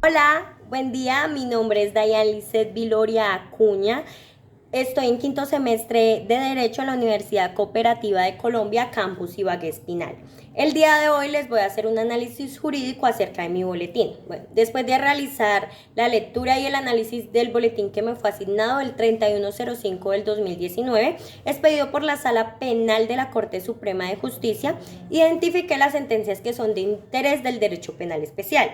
Hola, buen día. Mi nombre es Dayan Lizeth Viloria Acuña. Estoy en quinto semestre de Derecho en la Universidad Cooperativa de Colombia, Campus Ibagué Espinal. El día de hoy les voy a hacer un análisis jurídico acerca de mi boletín. Bueno, después de realizar la lectura y el análisis del boletín que me fue asignado el 3105 del 2019, expedido por la Sala Penal de la Corte Suprema de Justicia, identifiqué las sentencias que son de interés del derecho penal especial.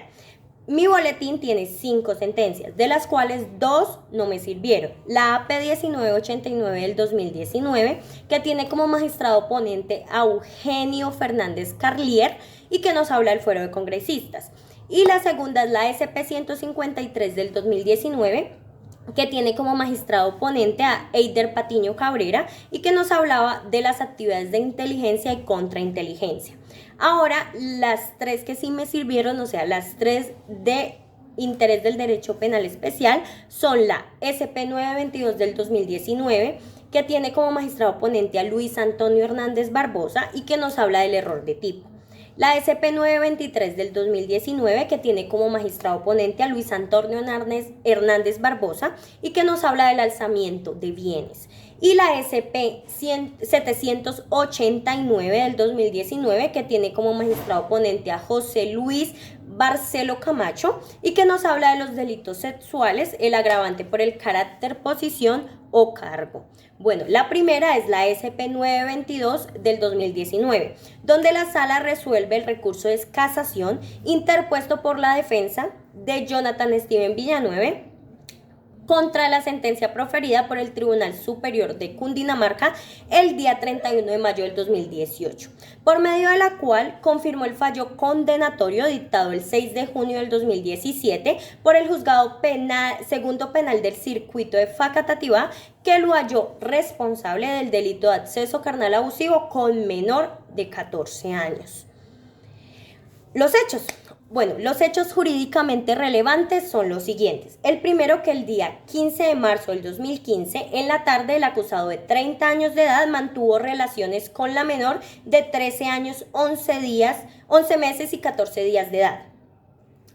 Mi boletín tiene 5 sentencias, de las cuales 2 no me sirvieron. La AP 1989 del 2019, que tiene como magistrado ponente a Eugenio Fernández Carlier y que nos habla del fuero de congresistas. Y la segunda es la SP 153 del 2019, que tiene como magistrado ponente a Eider Patiño Cabrera y que nos hablaba de las actividades de inteligencia y contrainteligencia. Ahora, las 3 que sí me sirvieron, o sea, las 3 de interés del derecho penal especial, son la SP 922 del 2019, que tiene como magistrado ponente a Luis Antonio Hernández Barbosa y que nos habla del error de tipo. La SP 923 del 2019, que tiene como magistrado ponente a Luis Antonio Hernández Barbosa y que nos habla del alzamiento de bienes. Y la SP 789 del 2019, que tiene como magistrado ponente a José Luis Barcelo Camacho y que nos habla de los delitos sexuales, el agravante por el carácter, posición o cargo. Bueno, la primera es la SP 922 del 2019, donde la sala resuelve el recurso de casación interpuesto por la defensa de Jonathan Steven Villanueva contra la sentencia proferida por el Tribunal Superior de Cundinamarca el día 31 de mayo del 2018, por medio de la cual confirmó el fallo condenatorio dictado el 6 de junio del 2017 por el Juzgado Segundo Penal del Circuito de Facatativá, que lo halló responsable del delito de acceso carnal abusivo con menor de 14 años. Los hechos. Bueno, los hechos jurídicamente relevantes son los siguientes. El primero, que el día 15 de marzo del 2015, en la tarde, el acusado de 30 años de edad mantuvo relaciones con la menor de 13 años, 11 meses y 14 días de edad.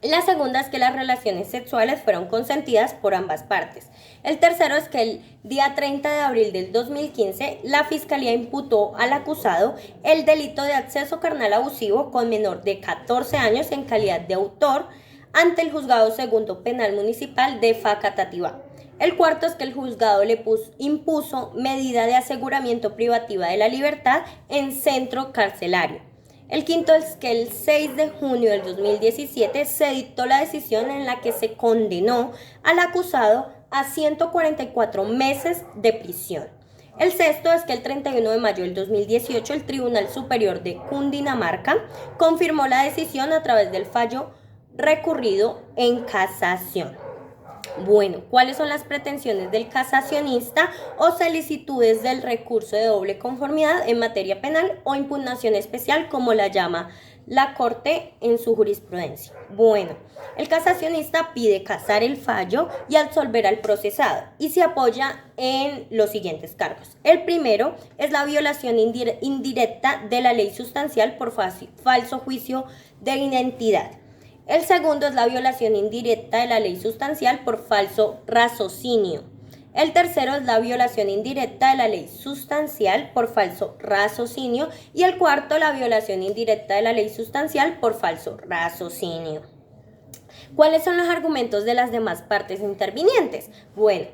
La segunda es que las relaciones sexuales fueron consentidas por ambas partes. El tercero es que el día 30 de abril del 2015, la Fiscalía imputó al acusado el delito de acceso carnal abusivo con menor de 14 años en calidad de autor ante el Juzgado Segundo Penal Municipal de Facatativá. El cuarto es que el juzgado le impuso medida de aseguramiento privativa de la libertad en centro carcelario. El quinto es que el 6 de junio del 2017 se dictó la decisión en la que se condenó al acusado a 144 meses de prisión. El sexto es que el 31 de mayo del 2018 el Tribunal Superior de Cundinamarca confirmó la decisión a través del fallo recurrido en casación. Bueno, ¿cuáles son las pretensiones del casacionista o solicitudes del recurso de doble conformidad en materia penal o impugnación especial, como la llama la Corte en su jurisprudencia? Bueno, el casacionista pide casar el fallo y absolver al procesado y se apoya en los siguientes cargos. El primero es la violación indirecta de la ley sustancial por falso juicio de identidad. El segundo es la violación indirecta de la ley sustancial por falso raciocinio. El tercero es la violación indirecta de la ley sustancial por falso raciocinio. Y el cuarto, la violación indirecta de la ley sustancial por falso raciocinio. ¿Cuáles son los argumentos de las demás partes intervinientes? Bueno,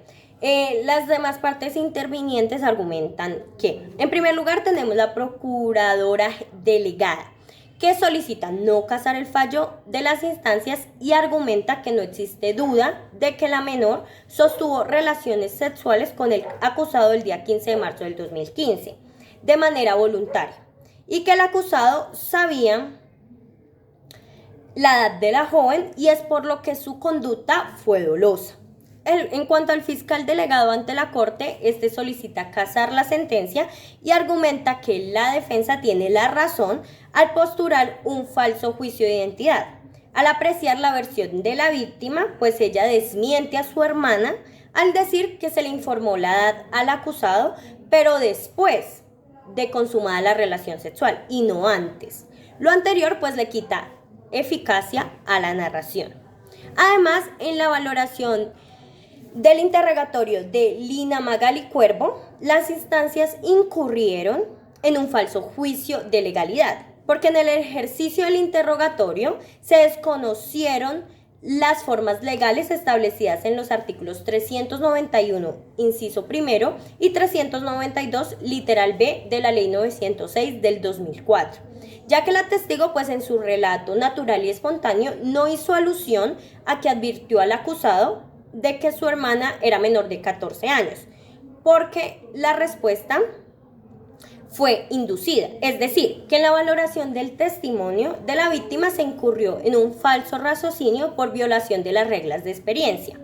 las demás partes intervinientes argumentan que, en primer lugar, tenemos la procuradora delegada, que solicita no casar el fallo de las instancias y argumenta que no existe duda de que la menor sostuvo relaciones sexuales con el acusado el día 15 de marzo del 2015 de manera voluntaria y que el acusado sabía la edad de la joven y es por lo que su conducta fue dolosa. En cuanto al fiscal delegado ante la Corte, este solicita casar la sentencia y argumenta que la defensa tiene la razón al postular un falso juicio de identidad. Al apreciar la versión de la víctima, pues ella desmiente a su hermana al decir que se le informó la edad al acusado, pero después de consumada la relación sexual y no antes. Lo anterior pues le quita eficacia a la narración. Además, en la valoración del interrogatorio de Lina Magali Cuervo, las instancias incurrieron en un falso juicio de legalidad, porque en el ejercicio del interrogatorio se desconocieron las formas legales establecidas en los artículos 391, inciso primero, y 392, literal B, de la Ley 906 del 2004, ya que la testigo, pues en su relato natural y espontáneo, no hizo alusión a que advirtió al acusado de que su hermana era menor de 14 años, porque la respuesta fue inducida, es decir, que en la valoración del testimonio de la víctima se incurrió en un falso raciocinio por violación de las reglas de experiencia.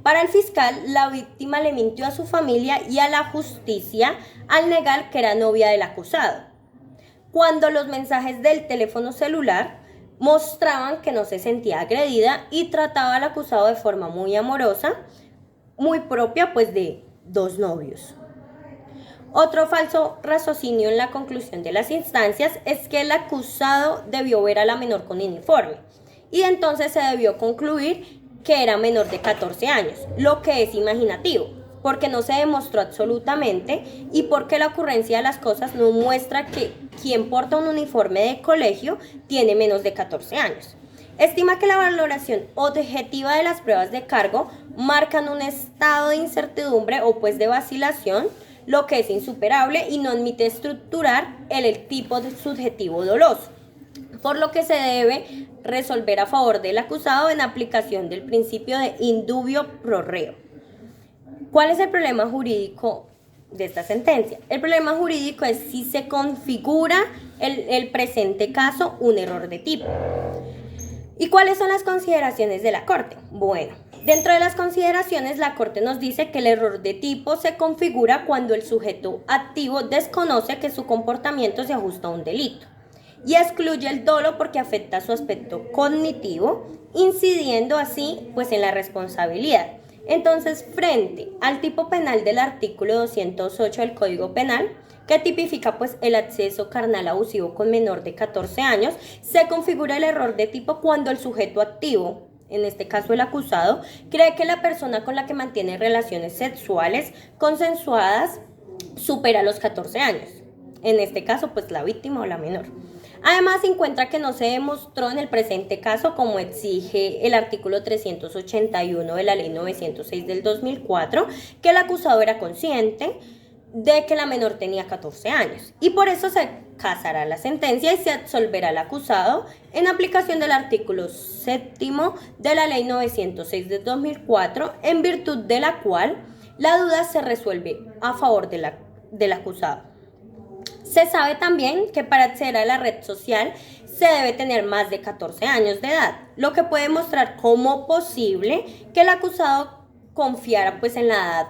Para el fiscal, la víctima le mintió a su familia y a la justicia al negar que era novia del acusado, cuando los mensajes del teléfono celular mostraban que no se sentía agredida y trataba al acusado de forma muy amorosa, muy propia pues de dos novios. Otro falso raciocinio en la conclusión de las instancias es que el acusado debió ver a la menor con uniforme y entonces se debió concluir que era menor de 14 años, lo que es imaginativo, porque no se demostró absolutamente y porque la ocurrencia de las cosas no muestra que quien porta un uniforme de colegio tiene menos de 14 años. Estima que la valoración objetiva de las pruebas de cargo marcan un estado de incertidumbre o pues de vacilación, lo que es insuperable y no admite estructurar el tipo de subjetivo doloso, por lo que se debe resolver a favor del acusado en aplicación del principio de indubio pro reo. ¿Cuál es el problema jurídico de esta sentencia? El problema jurídico es si se configura el presente caso un error de tipo. ¿Y cuáles son las consideraciones de la Corte? Bueno, dentro de las consideraciones, la Corte nos dice que el error de tipo se configura cuando el sujeto activo desconoce que su comportamiento se ajusta a un delito y excluye el dolo porque afecta su aspecto cognitivo, incidiendo así pues en la responsabilidad. Entonces, frente al tipo penal del artículo 208 del Código Penal, que tipifica pues el acceso carnal abusivo con menor de 14 años, se configura el error de tipo cuando el sujeto activo, en este caso el acusado, cree que la persona con la que mantiene relaciones sexuales consensuadas supera los 14 años, en este caso pues la víctima o la menor. Además, se encuentra que no se demostró en el presente caso, como exige el artículo 381 de la Ley 906 del 2004, que el acusado era consciente de que la menor tenía 14 años y por eso se casará la sentencia y se absolverá al acusado en aplicación del artículo 7º de la Ley 906 del 2004, en virtud de la cual la duda se resuelve a favor del acusado. Se sabe también que para acceder a la red social se debe tener más de 14 años de edad, lo que puede mostrar como posible que el acusado confiara pues en la edad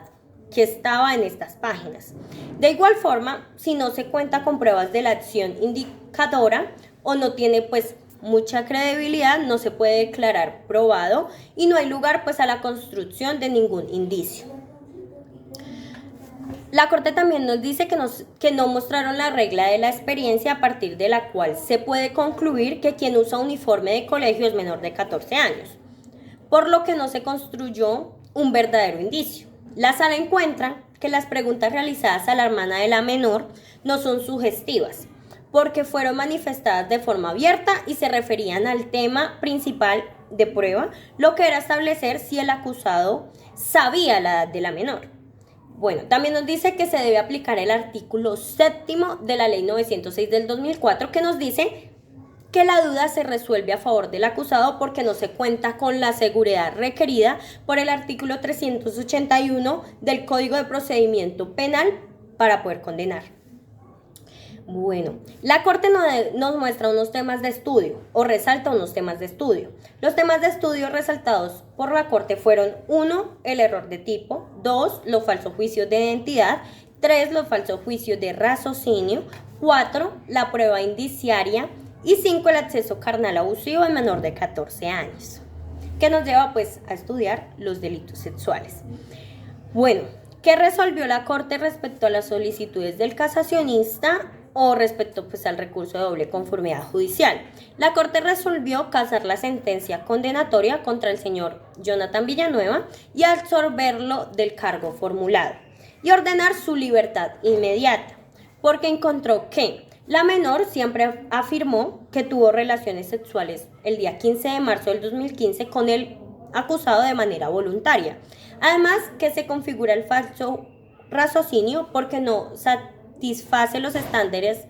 que estaba en estas páginas. De igual forma, si no se cuenta con pruebas de la acción indicadora o no tiene pues mucha credibilidad, no se puede declarar probado y no hay lugar pues a la construcción de ningún indicio. La Corte también nos dice que no mostraron la regla de la experiencia a partir de la cual se puede concluir que quien usa uniforme de colegio es menor de 14 años, por lo que no se construyó un verdadero indicio. La sala encuentra que las preguntas realizadas a la hermana de la menor no son sugestivas, porque fueron manifestadas de forma abierta y se referían al tema principal de prueba, lo que era establecer si el acusado sabía la edad de la menor. Bueno, también nos dice que se debe aplicar el artículo 7º de la Ley 906 del 2004, que nos dice que la duda se resuelve a favor del acusado porque no se cuenta con la seguridad requerida por el artículo 381 del Código de Procedimiento Penal para poder condenar. Bueno, la Corte nos muestra unos temas de estudio o resalta unos temas de estudio. Los temas de estudio resaltados por la Corte fueron 1. El error de tipo, 2. Los falsos juicios de identidad, 3. Los falsos juicios de raciocinio, 4. La prueba indiciaria y 5. El acceso carnal abusivo al menor de 14 años, que nos lleva pues a estudiar los delitos sexuales. Bueno, ¿qué resolvió la Corte respecto a las solicitudes del casacionista o respecto pues al recurso de doble conformidad judicial. La Corte resolvió casar la sentencia condenatoria contra el señor Jonathan Villanueva y absolverlo del cargo formulado y ordenar su libertad inmediata, porque encontró que la menor siempre afirmó que tuvo relaciones sexuales el día 15 de marzo del 2015 con el acusado de manera voluntaria. Además, que se configura el falso raciocinio porque no satisface los estándares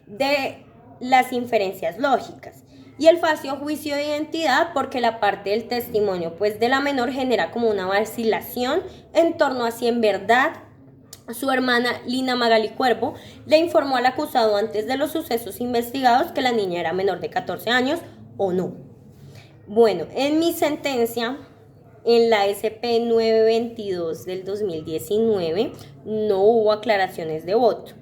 de las inferencias lógicas. Y el falso juicio de identidad porque la parte del testimonio pues de la menor genera como una vacilación en torno a si en verdad su hermana Lina Magali Cuervo le informó al acusado antes de los sucesos investigados que la niña era menor de 14 años o no. Bueno, en mi sentencia, en la SP 922 del 2019, no hubo aclaraciones de voto.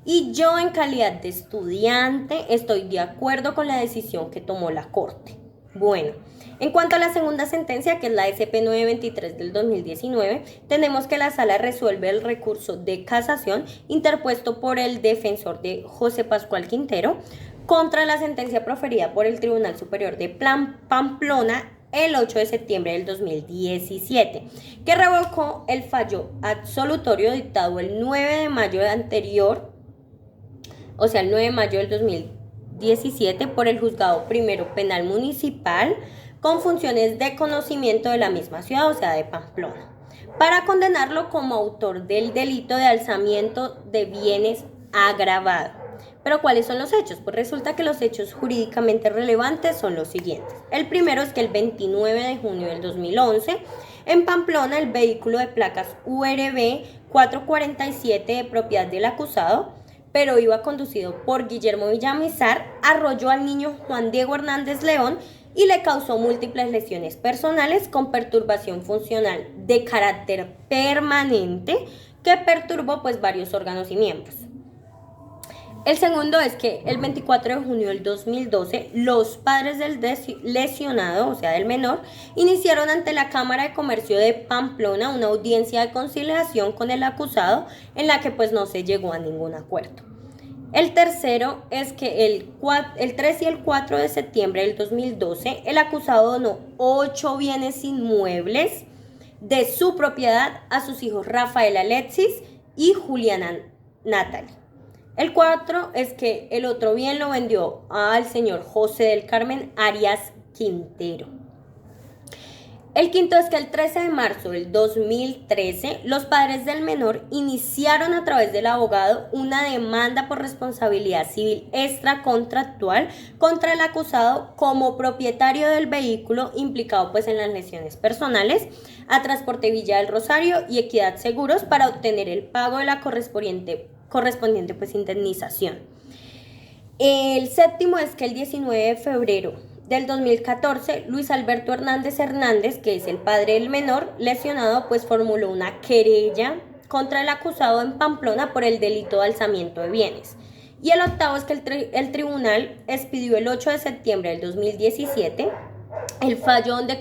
Y yo, en calidad de estudiante, estoy de acuerdo con la decisión que tomó la Corte. Bueno, en cuanto a la segunda sentencia, que es la SP 923 del 2019, tenemos que la Sala resuelve el recurso de casación interpuesto por el defensor de José Pascual Quintero contra la sentencia proferida por el Tribunal Superior de Pamplona el 8 de septiembre del 2017, que revocó el fallo absolutorio dictado el 9 de mayo anterior, o sea, el 9 de mayo del 2017, por el Juzgado Primero Penal Municipal, con funciones de conocimiento de la misma ciudad, o sea, de Pamplona, para condenarlo como autor del delito de alzamiento de bienes agravado. Pero ¿cuáles son los hechos? Pues resulta que los hechos jurídicamente relevantes son los siguientes. El primero es que el 29 de junio del 2011, en Pamplona, el vehículo de placas URB 447 de propiedad del acusado, pero iba conducido por Guillermo Villamizar, arrolló al niño Juan Diego Hernández León y le causó múltiples lesiones personales con perturbación funcional de carácter permanente que perturbó pues varios órganos y miembros. El segundo es que el 24 de junio del 2012, los padres del lesionado, o sea del menor, iniciaron ante la Cámara de Comercio de Pamplona una audiencia de conciliación con el acusado en la que pues no se llegó a ningún acuerdo. El tercero es que el 3 y el 4 de septiembre del 2012, el acusado donó 8 bienes inmuebles de su propiedad a sus hijos Rafael Alexis y Juliana Natalie. El 4 es que el otro bien lo vendió al señor José del Carmen Arias Quintero. El quinto es que el 13 de marzo del 2013, los padres del menor iniciaron a través del abogado una demanda por responsabilidad civil extracontractual contra el acusado como propietario del vehículo implicado pues en las lesiones personales a Transporte Villa del Rosario y Equidad Seguros para obtener el pago de la correspondiente pues indemnización. El séptimo es que el 19 de febrero del 2014, Luis Alberto Hernández Hernández, que es el padre del menor lesionado, pues formuló una querella contra el acusado en Pamplona por el delito de alzamiento de bienes. Y el octavo es que el tribunal expidió el 8 de septiembre del 2017 el fallo donde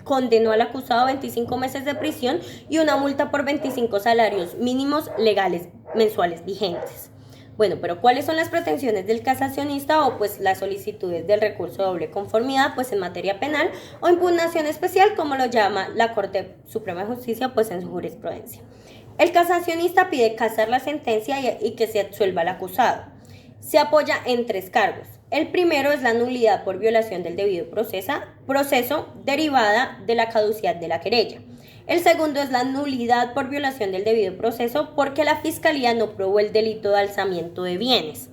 condenó al acusado a 25 meses de prisión y una multa por 25 salarios mínimos legales mensuales vigentes. Bueno, pero ¿cuáles son las pretensiones del casacionista o pues las solicitudes del recurso de doble conformidad pues en materia penal o impugnación especial, como lo llama la Corte Suprema de Justicia pues en su jurisprudencia? El casacionista pide casar la sentencia y que se absuelva al acusado. Se apoya en 3 cargos. El primero es la nulidad por violación del debido proceso derivada de la caducidad de la querella. El segundo es la nulidad por violación del debido proceso porque la Fiscalía no probó el delito de alzamiento de bienes.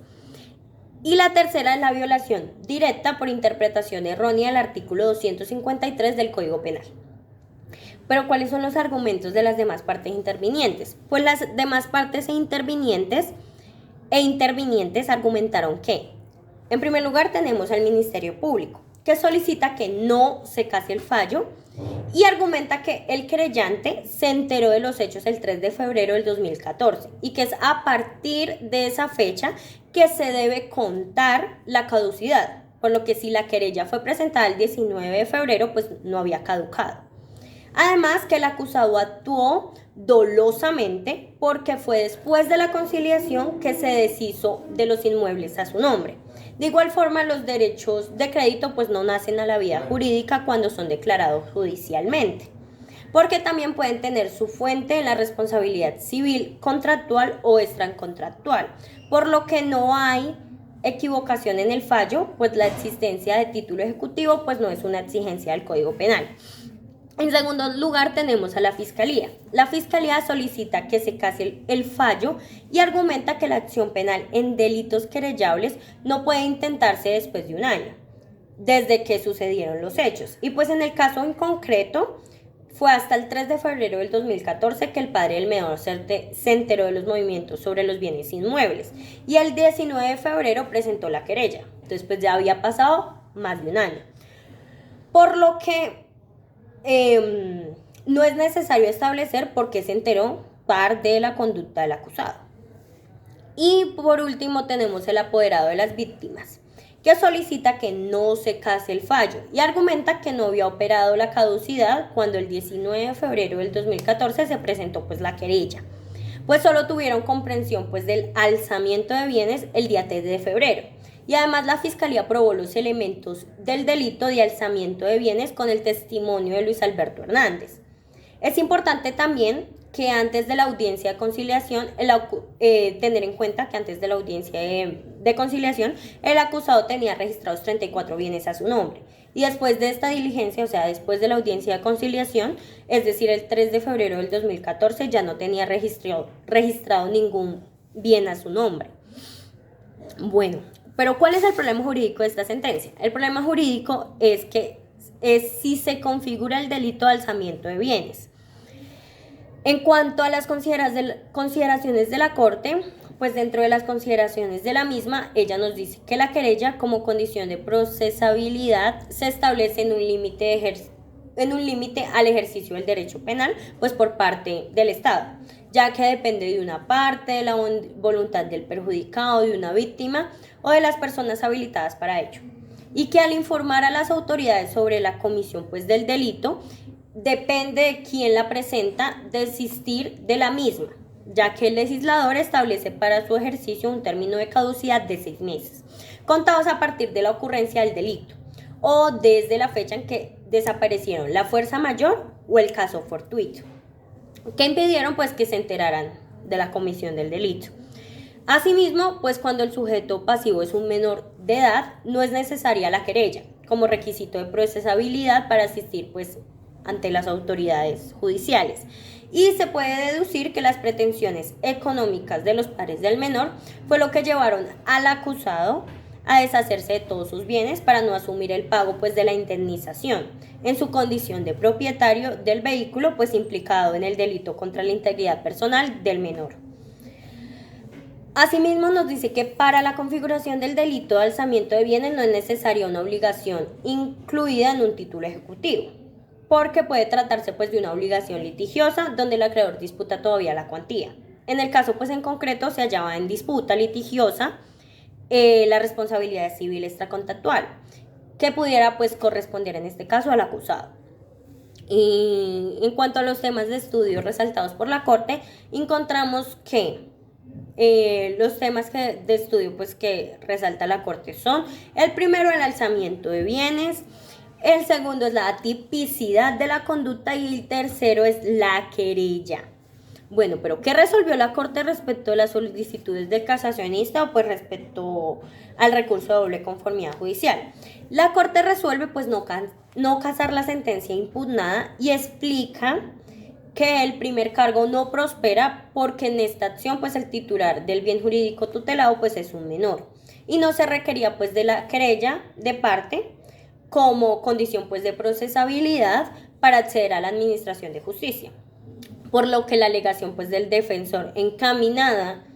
Y la tercera es la violación directa por interpretación errónea del artículo 253 del Código Penal. Pero ¿cuáles son los argumentos de las demás partes intervinientes? Pues las demás partes intervinientes argumentaron que, en primer lugar, tenemos al Ministerio Público, que solicita que no se case el fallo y argumenta que el querellante se enteró de los hechos el 3 de febrero del 2014 y que es a partir de esa fecha que se debe contar la caducidad, por lo que si la querella fue presentada el 19 de febrero, pues no había caducado. Además, que el acusado actuó dolosamente porque fue después de la conciliación que se deshizo de los inmuebles a su nombre. De igual forma, los derechos de crédito pues no nacen a la vida jurídica cuando son declarados judicialmente, porque también pueden tener su fuente en la responsabilidad civil, contractual o extracontractual, por lo que no hay equivocación en el fallo, pues la existencia de título ejecutivo pues no es una exigencia del Código Penal. En segundo lugar tenemos a la Fiscalía. La Fiscalía solicita que se case el fallo y argumenta que la acción penal en delitos querellables no puede intentarse después de un año, desde que sucedieron los hechos. Y pues en el caso en concreto, fue hasta el 3 de febrero del 2014 que el padre del menor se enteró de los movimientos sobre los bienes inmuebles y el 19 de febrero presentó la querella. Entonces pues ya había pasado más de un año. Por lo que no es necesario establecer por qué se enteró par de la conducta del acusado. Y por último tenemos el apoderado de las víctimas, que solicita que no se case el fallo y argumenta que no había operado la caducidad cuando el 19 de febrero del 2014 se presentó pues la querella, pues solo tuvieron comprensión pues del alzamiento de bienes el día 3 de febrero. Y además la Fiscalía probó los elementos del delito de alzamiento de bienes con el testimonio de Luis Alberto Hernández. Es importante también que antes de la audiencia de conciliación, tener en cuenta que antes de la audiencia de conciliación, el acusado tenía registrados 34 bienes a su nombre. Y después de esta diligencia, o sea, después de la audiencia de conciliación, es decir, el 3 de febrero del 2014, ya no tenía registrado ningún bien a su nombre. Bueno, pero ¿cuál es el problema jurídico de esta sentencia? El problema jurídico es si se configura el delito de alzamiento de bienes. En cuanto a las consideraciones de la Corte, pues dentro de las consideraciones de la misma, ella nos dice que la querella como condición de procesabilidad se establece en un límite al ejercicio del derecho penal, pues por parte del Estado, ya que depende de una parte, de la voluntad del perjudicado, de una víctima o de las personas habilitadas para ello. Y que al informar a las autoridades sobre la comisión pues, del delito, depende de quién la presenta desistir de la misma, ya que el legislador establece para su ejercicio un término de caducidad de 6 meses, contados a partir de la ocurrencia del delito, o desde la fecha en que desaparecieron la fuerza mayor o el caso fortuito, que impidieron pues que se enteraran de la comisión del delito. Asimismo, pues cuando el sujeto pasivo es un menor de edad, no es necesaria la querella como requisito de procesabilidad para asistir pues ante las autoridades judiciales. Y se puede deducir que las pretensiones económicas de los padres del menor fue lo que llevaron al acusado a deshacerse de todos sus bienes para no asumir el pago pues de la indemnización en su condición de propietario del vehículo pues implicado en el delito contra la integridad personal del menor. Asimismo nos dice que para la configuración del delito de alzamiento de bienes no es necesaria una obligación incluida en un título ejecutivo, porque puede tratarse pues de una obligación litigiosa donde el acreedor disputa todavía la cuantía. En el caso pues en concreto se hallaba en disputa litigiosa la responsabilidad civil extracontractual, que pudiera pues corresponder en este caso al acusado. Y en cuanto a los temas de estudio resaltados por la Corte, encontramos que los temas de estudio pues que resalta la Corte son: el primero, el alzamiento de bienes; el segundo es la tipicidad de la conducta; y el tercero es la querella. Bueno, pero ¿qué resolvió la Corte respecto de las solicitudes del casacionista o pues respecto al recurso de doble conformidad judicial? La Corte resuelve pues no casar la sentencia impugnada y explica que el primer cargo no prospera porque en esta acción pues el titular del bien jurídico tutelado pues es un menor y no se requería pues de la querella de parte como condición pues de procesabilidad para acceder a la administración de justicia, por lo que la alegación pues del defensor encaminada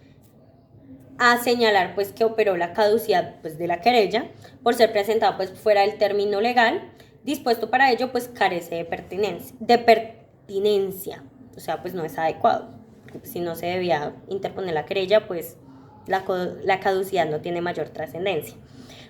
a señalar pues que operó la caducidad pues de la querella por ser presentado pues fuera del término legal dispuesto para ello pues carece de pertinencia, o sea pues no es adecuado, porque si no se debía interponer la querella pues la caducidad no tiene mayor trascendencia.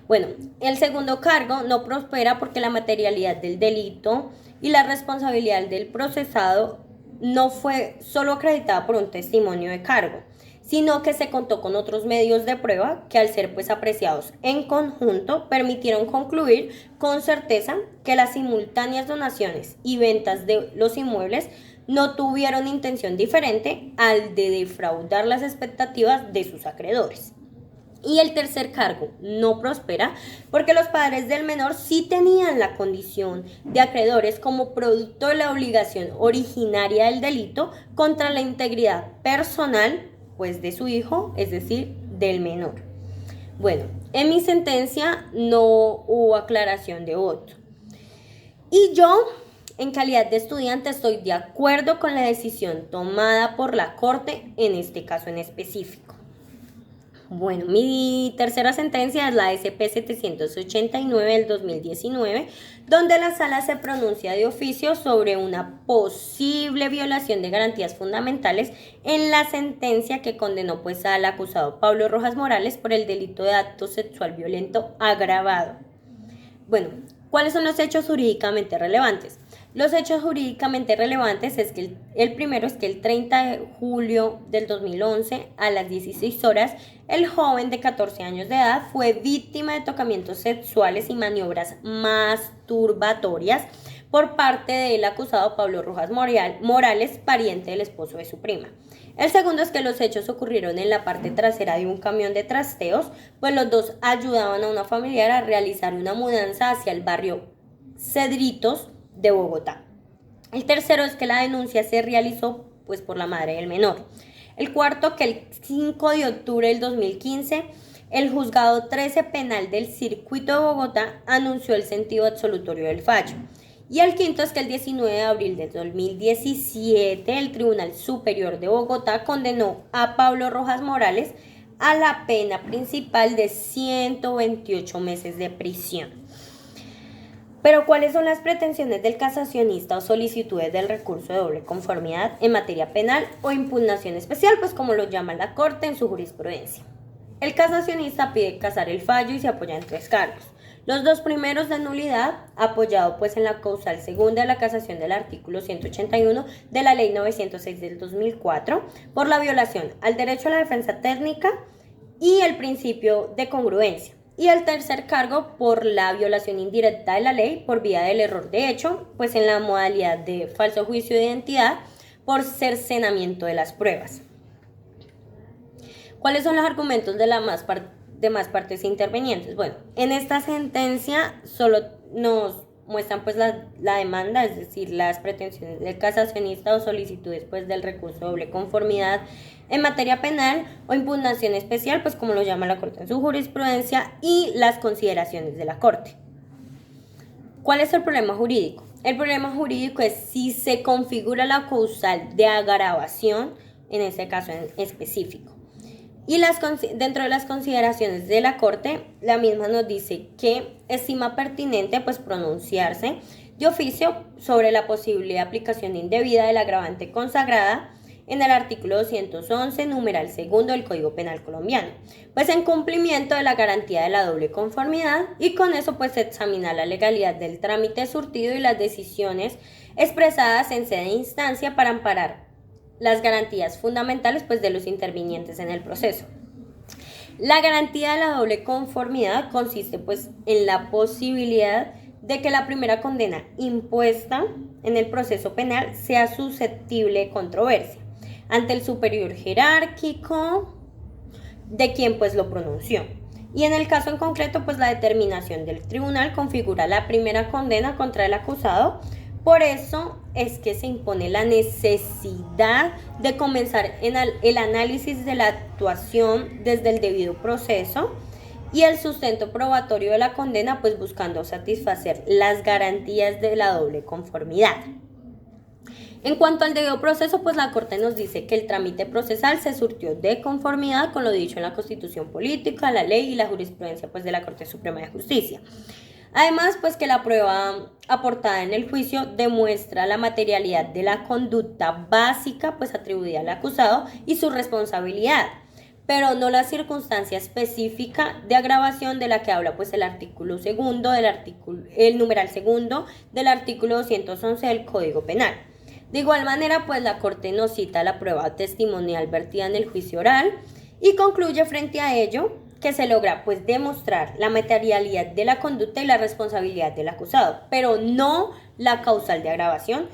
Bueno, el segundo cargo no prospera porque la materialidad del delito y la responsabilidad del procesado no fue solo acreditada por un testimonio de cargo, sino que se contó con otros medios de prueba que, al ser pues apreciados en conjunto, permitieron concluir con certeza que las simultáneas donaciones y ventas de los inmuebles no tuvieron intención diferente al de defraudar las expectativas de sus acreedores. Y el tercer cargo no prospera porque los padres del menor sí tenían la condición de acreedores como producto de la obligación originaria del delito contra la integridad personal pues de su hijo, es decir, del menor. Bueno, en mi sentencia no hubo aclaración de voto. Y yo, en calidad de estudiante, estoy de acuerdo con la decisión tomada por la Corte en este caso en específico. Bueno, mi tercera sentencia es la SP 789 del 2019, donde la sala se pronuncia de oficio sobre una posible violación de garantías fundamentales en la sentencia que condenó pues al acusado Pablo Rojas Morales por el delito de acto sexual violento agravado. Bueno, ¿cuáles son los hechos jurídicamente relevantes? Los hechos jurídicamente relevantes es que el primero es que el 30 de julio del 2011 a las 16 horas el joven de 14 años de edad fue víctima de tocamientos sexuales y maniobras masturbatorias por parte del acusado Pablo Rojas Morales, pariente del esposo de su prima. El segundo es que los hechos ocurrieron en la parte trasera de un camión de trasteos, pues los dos ayudaban a una familiar a realizar una mudanza hacia el barrio Cedritos de Bogotá. El tercero es que la denuncia se realizó pues por la madre del menor. El cuarto, que el 5 de octubre del 2015 el juzgado 13 penal del circuito de Bogotá anunció el sentido absolutorio del fallo. Y el quinto es que el 19 de abril del 2017 el Tribunal Superior de Bogotá condenó a Pablo Rojas Morales a la pena principal de 128 meses de prisión. Pero ¿cuáles son las pretensiones del casacionista o solicitudes del recurso de doble conformidad en materia penal o impugnación especial, pues como lo llama la Corte en su jurisprudencia? El casacionista pide casar el fallo y se apoya en tres cargos. Los dos primeros de nulidad, apoyado pues en la causal segunda de la casación del artículo 181 de la Ley 906 del 2004, por la violación al derecho a la defensa técnica y el principio de congruencia. Y el tercer cargo por la violación indirecta de la ley por vía del error de hecho, pues en la modalidad de falso juicio de identidad por cercenamiento de las pruebas. ¿Cuáles son los argumentos de las demás partes intervenientes? Bueno, en esta sentencia solo nos muestran pues la demanda, es decir, las pretensiones del casacionista o solicitudes pues del recurso de doble conformidad en materia penal o impugnación especial, pues como lo llama la Corte en su jurisprudencia, y las consideraciones de la Corte. ¿Cuál es el problema jurídico? El problema jurídico es si se configura la causal de agravación, en este caso en específico. Y dentro de las consideraciones de la Corte, la misma nos dice que estima pertinente pues pronunciarse de oficio sobre la posible aplicación indebida del agravante consagrada en el artículo 211, numeral segundo del Código Penal colombiano, pues en cumplimiento de la garantía de la doble conformidad, y con eso pues se examina la legalidad del trámite surtido y las decisiones expresadas en sede de instancia para amparar las garantías fundamentales pues de los intervinientes en el proceso. La garantía de la doble conformidad consiste pues en la posibilidad de que la primera condena impuesta en el proceso penal sea susceptible de controversia ante el superior jerárquico de quien pues lo pronunció. Y en el caso en concreto, pues la determinación del tribunal configura la primera condena contra el acusado. Por eso es que se impone la necesidad de comenzar el análisis de la actuación desde el debido proceso y el sustento probatorio de la condena, pues buscando satisfacer las garantías de la doble conformidad. En cuanto al debido proceso, pues la Corte nos dice que el trámite procesal se surtió de conformidad con lo dicho en la Constitución Política, la ley y la jurisprudencia pues de la Corte Suprema de Justicia. Además, pues que la prueba aportada en el juicio demuestra la materialidad de la conducta básica pues atribuida al acusado y su responsabilidad, pero no la circunstancia específica de agravación de la que habla pues el artículo segundo el numeral segundo del artículo 211 del Código Penal. De igual manera, pues la Corte nos cita la prueba testimonial vertida en el juicio oral y concluye frente a ello que se logra pues demostrar la materialidad de la conducta y la responsabilidad del acusado, pero no la causal de agravación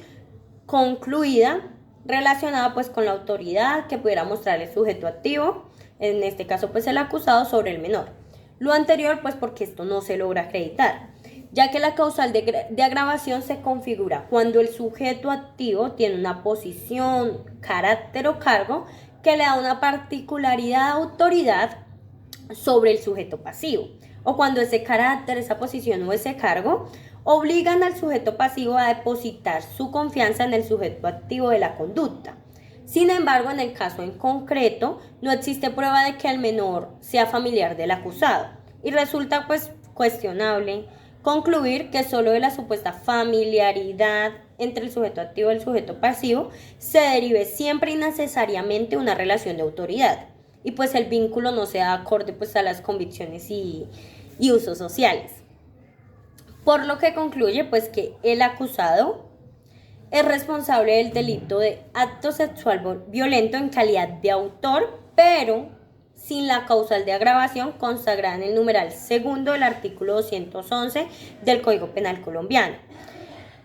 concluida relacionada pues con la autoridad que pudiera mostrar el sujeto activo, en este caso pues el acusado, sobre el menor. Lo anterior pues porque esto no se logra acreditar, ya que la causal de agravación se configura cuando el sujeto activo tiene una posición, carácter o cargo que le da una particularidad de autoridad sobre el sujeto pasivo, o cuando ese carácter, esa posición o ese cargo obligan al sujeto pasivo a depositar su confianza en el sujeto activo de la conducta. Sin embargo, en el caso en concreto, no existe prueba de que el menor sea familiar del acusado y resulta pues cuestionable concluir que solo de la supuesta familiaridad entre el sujeto activo y el sujeto pasivo se derive siempre y necesariamente una relación de autoridad y pues el vínculo no sea acorde pues a las convicciones y usos sociales. Por lo que concluye pues que el acusado es responsable del delito de acto sexual violento en calidad de autor, pero sin la causal de agravación consagrada en el numeral segundo del artículo 211 del Código Penal colombiano.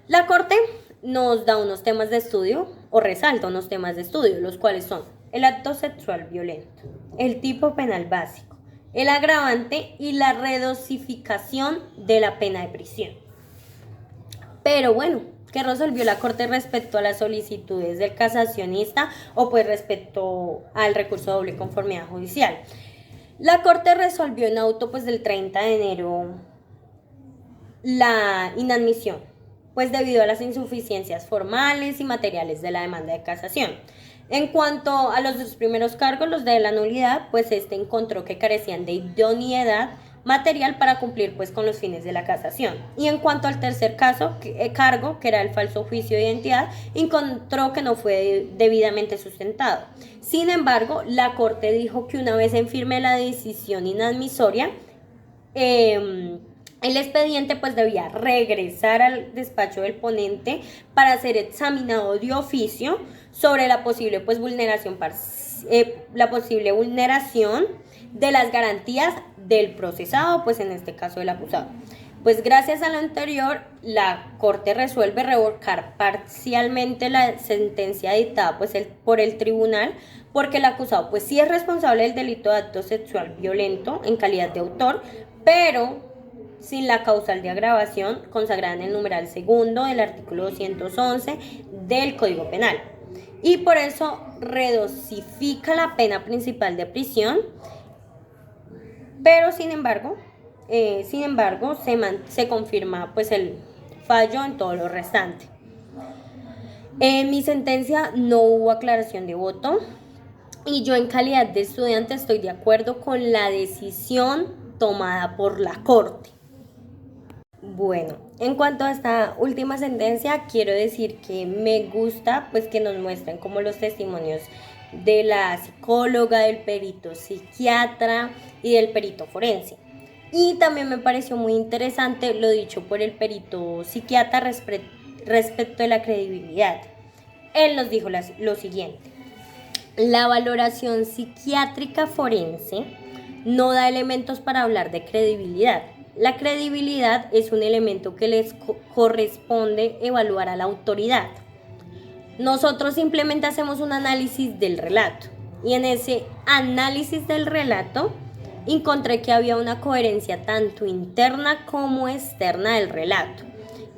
La Corte nos da unos temas de estudio, o resalta unos temas de estudio, los cuales son el acto sexual violento, el tipo penal básico, el agravante y la redosificación de la pena de prisión. Pero bueno, ¿qué resolvió la Corte respecto a las solicitudes del casacionista o pues respecto al recurso de doble conformidad judicial? La Corte resolvió en auto pues del 30 de enero la inadmisión, pues debido a las insuficiencias formales y materiales de la demanda de casación. En cuanto a los dos primeros cargos, los de la nulidad, pues encontró que carecían de idoneidad material para cumplir pues con los fines de la casación. Y en cuanto al tercer cargo, que era el falso juicio de identidad, encontró que no fue debidamente sustentado. Sin embargo, la Corte dijo que una vez en firme la decisión inadmisoria, el expediente pues debía regresar al despacho del ponente para ser examinado de oficio sobre la posible pues vulneración de las garantías del procesado, pues en este caso del acusado. Pues gracias a lo anterior, la Corte resuelve revocar parcialmente la sentencia dictada pues por el tribunal, porque el acusado pues sí es responsable del delito de acto sexual violento en calidad de autor, pero sin la causal de agravación consagrada en el numeral segundo del artículo 211 del Código Penal. Y por eso redosifica la pena principal de prisión, pero sin embargo se confirma pues el fallo en todo lo restante. En mi sentencia no hubo aclaración de voto y yo en calidad de estudiante estoy de acuerdo con la decisión tomada por la Corte. Bueno, en cuanto a esta última sentencia, quiero decir que me gusta pues que nos muestren como los testimonios de la psicóloga, del perito psiquiatra y del perito forense. Y también me pareció muy interesante lo dicho por el perito psiquiatra respecto de la credibilidad. Él nos dijo lo siguiente: la valoración psiquiátrica forense no da elementos para hablar de credibilidad. La credibilidad es un elemento que les corresponde evaluar a la autoridad. Nosotros simplemente hacemos un análisis del relato y en ese análisis del relato encontré que había una coherencia tanto interna como externa del relato,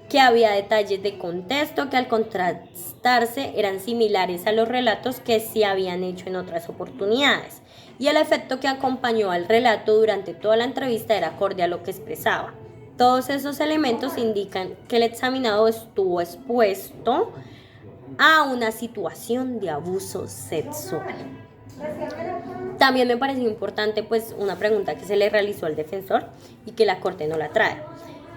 que había detalles de contexto que al contrastarse eran similares a los relatos que se habían hecho en otras oportunidades, y el efecto que acompañó al relato durante toda la entrevista era acorde a lo que expresaba. Todos esos elementos indican que el examinado estuvo expuesto a una situación de abuso sexual. También me pareció importante pues una pregunta que se le realizó al defensor y que la Corte no la trae.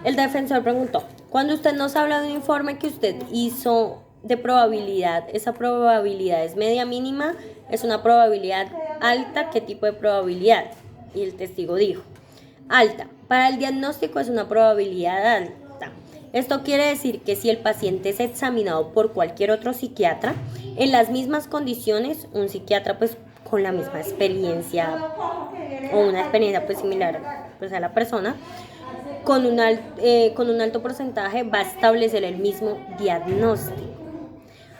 El defensor preguntó: cuando usted nos habla de un informe que usted hizo de probabilidad, ¿esa probabilidad es media, mínima? ¿Es una probabilidad alta? ¿Qué tipo de probabilidad? Y el testigo dijo: alta. Para el diagnóstico es una probabilidad alta. Esto quiere decir que si el paciente es examinado por cualquier otro psiquiatra, en las mismas condiciones, un psiquiatra pues con la misma experiencia o una experiencia pues similar pues a la persona, con un alto porcentaje va a establecer el mismo diagnóstico.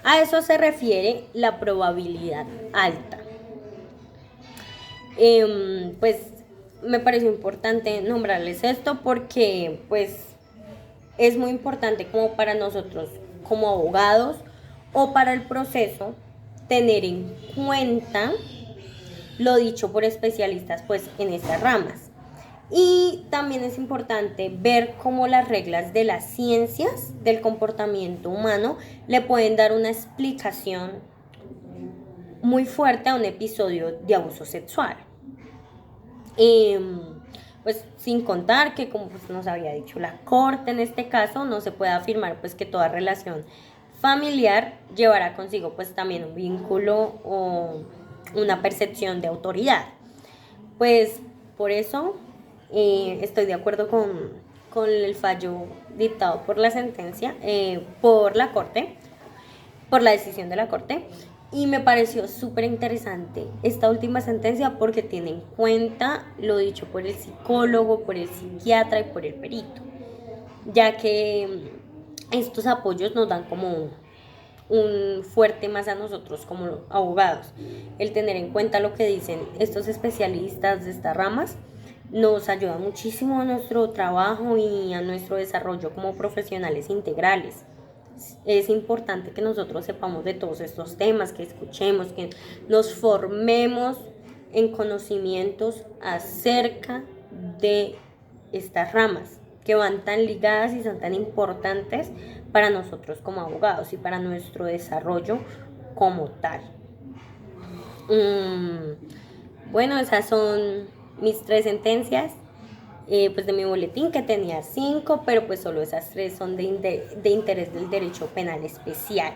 A eso se refiere la probabilidad alta. Pues me pareció importante nombrarles esto porque pues es muy importante como para nosotros como abogados o para el proceso tener en cuenta lo dicho por especialistas pues en estas ramas. Y también es importante ver cómo las reglas de las ciencias del comportamiento humano le pueden dar una explicación muy fuerte a un episodio de abuso sexual. Pues sin contar que, como pues nos había dicho la Corte en este caso, no se puede afirmar pues que toda relación familiar llevará consigo pues también un vínculo o una percepción de autoridad. Pues por eso estoy de acuerdo con el fallo dictado por la sentencia, por la Corte, por la decisión de la Corte. Y me pareció súper interesante esta última sentencia porque tiene en cuenta lo dicho por el psicólogo, por el psiquiatra y por el perito, ya que estos apoyos nos dan como un fuerte más a nosotros como abogados. El tener en cuenta lo que dicen estos especialistas de estas ramas nos ayuda muchísimo a nuestro trabajo y a nuestro desarrollo como profesionales integrales. Es importante que nosotros sepamos de todos estos temas, que escuchemos, que nos formemos en conocimientos acerca de estas ramas que van tan ligadas y son tan importantes para nosotros como abogados y para nuestro desarrollo como tal. Bueno, esas son mis 3 sentencias. Pues de mi boletín, que tenía 5, pero pues solo esas 3 son de interés del derecho penal especial.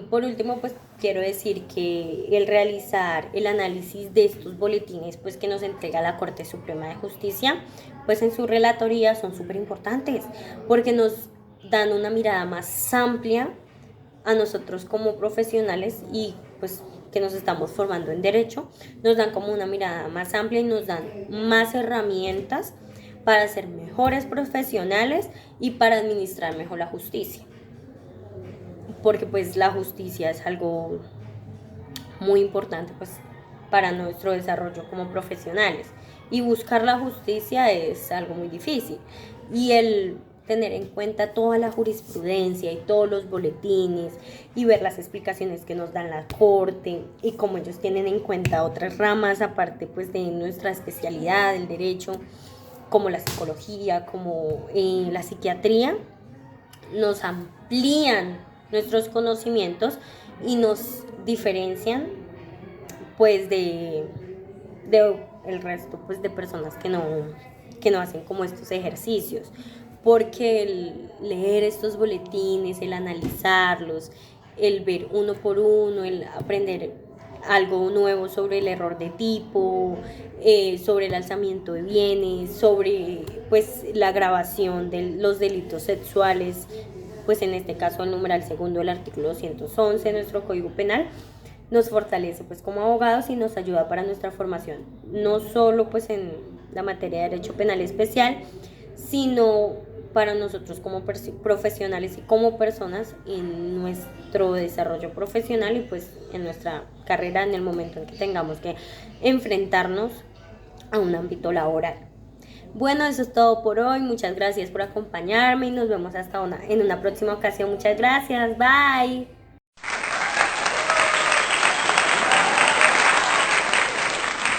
Por último, pues quiero decir que el realizar el análisis de estos boletines pues que nos entrega la Corte Suprema de Justicia, pues en su relatoría son súper importantes porque nos dan una mirada más amplia a nosotros como profesionales y pues que nos estamos formando en derecho, nos dan como una mirada más amplia y nos dan más herramientas para ser mejores profesionales y para administrar mejor la justicia. Porque pues la justicia es algo muy importante pues para nuestro desarrollo como profesionales y buscar la justicia es algo muy difícil y el tener en cuenta toda la jurisprudencia y todos los boletines y ver las explicaciones que nos dan la Corte y cómo ellos tienen en cuenta otras ramas aparte pues de nuestra especialidad, el derecho, como la psicología, como la psiquiatría, nos amplían nuestros conocimientos y nos diferencian pues de el resto pues de personas que no hacen como estos ejercicios. Porque el leer estos boletines, el analizarlos, el ver uno por uno, el aprender algo nuevo sobre el error de tipo, sobre el alzamiento de bienes, sobre pues la agravación de los delitos sexuales, pues en este caso el numeral segundo del artículo 211 de nuestro Código Penal, nos fortalece pues como abogados y nos ayuda para nuestra formación, no solo pues en la materia de derecho penal especial, sino para nosotros como profesionales y como personas en nuestro desarrollo profesional y pues en nuestra carrera en el momento en que tengamos que enfrentarnos a un ámbito laboral. Bueno, eso es todo por hoy. Muchas gracias por acompañarme y nos vemos en una próxima ocasión. Muchas gracias. Bye.